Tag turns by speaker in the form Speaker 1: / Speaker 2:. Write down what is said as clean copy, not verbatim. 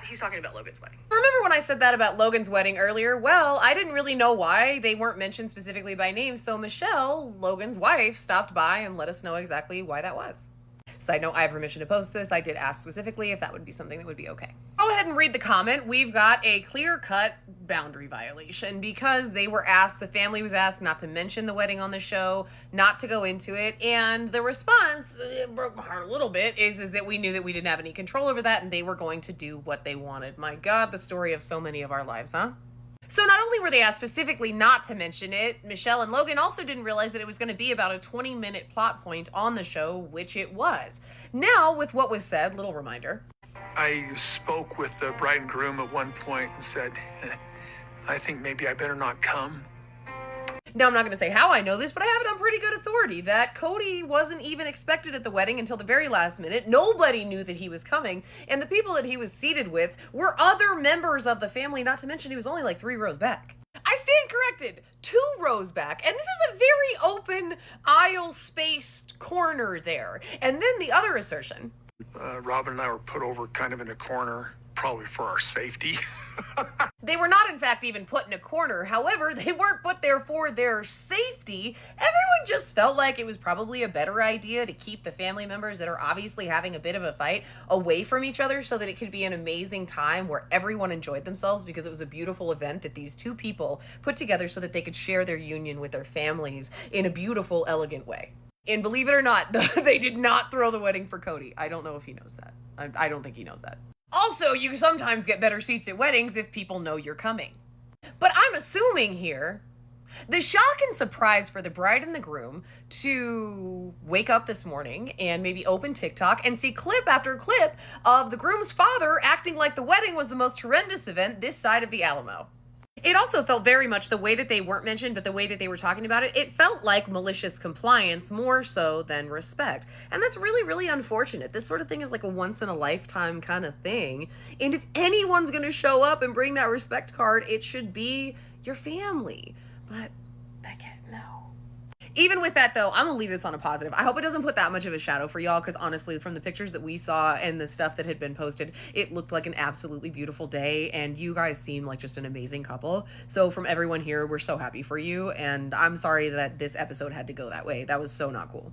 Speaker 1: he's talking about Logan's wedding.
Speaker 2: Remember when I said that about Logan's wedding earlier? Well, I didn't really know why they weren't mentioned specifically by name, so Michelle, Logan's wife, stopped by and let us know exactly why that was. Side note, I have permission to post this. I did ask specifically if that would be something that would be okay. Go ahead and read the comment. We've got a clear-cut boundary violation because they were asked, the family was asked not to mention the wedding on the show, not to go into it, and the response, it broke my heart a little bit, is that we knew that we didn't have any control over that and they were going to do what they wanted. My God, the story of so many of our lives, huh? So not only were they asked specifically not to mention it, Michelle and Logan also didn't realize that it was going to be about a 20-minute plot point on the show, which it was. Now, with what was said, little reminder.
Speaker 3: I spoke with the bride and groom at one point and said, I think maybe I better not come.
Speaker 2: Now, I'm not going to say how I know this, but I have it on pretty good authority that Cody wasn't even expected at the wedding until the very last minute. Nobody knew that he was coming, and the people that he was seated with were other members of the family, not to mention he was only like 3 rows back. I stand corrected, 2 rows back, and this is a very open aisle-spaced corner there. And then the other assertion.
Speaker 3: Robin and I were put over kind of in a corner, probably for our safety.
Speaker 2: They were not, in fact, even put in a corner. However, they weren't put there for their safety. Everyone just felt like it was probably a better idea to keep the family members that are obviously having a bit of a fight away from each other so that it could be an amazing time where everyone enjoyed themselves, because it was a beautiful event that these 2 people put together so that they could share their union with their families in a beautiful, elegant way. And believe it or not, they did not throw the wedding for Cody. I don't know if he knows that. I don't think he knows that. Also, you sometimes get better seats at weddings if people know you're coming. But I'm assuming here, the shock and surprise for the bride and the groom to wake up this morning and maybe open TikTok and see clip after clip of the groom's father acting like the wedding was the most horrendous event this side of the Alamo. It also felt very much the way that they weren't mentioned, but the way that they were talking about it, it felt like malicious compliance more so than respect. And that's really, really unfortunate. This sort of thing is like a once-in-a-lifetime kind of thing. And if anyone's going to show up and bring that respect card, it should be your family. But Beckett, no. Even with that, though, I'm going to leave this on a positive. I hope it doesn't put that much of a shadow for y'all, because honestly, from the pictures that we saw and the stuff that had been posted, it looked like an absolutely beautiful day, and you guys seem like just an amazing couple. So from everyone here, we're so happy for you, and I'm sorry that this episode had to go that way. That was so not cool.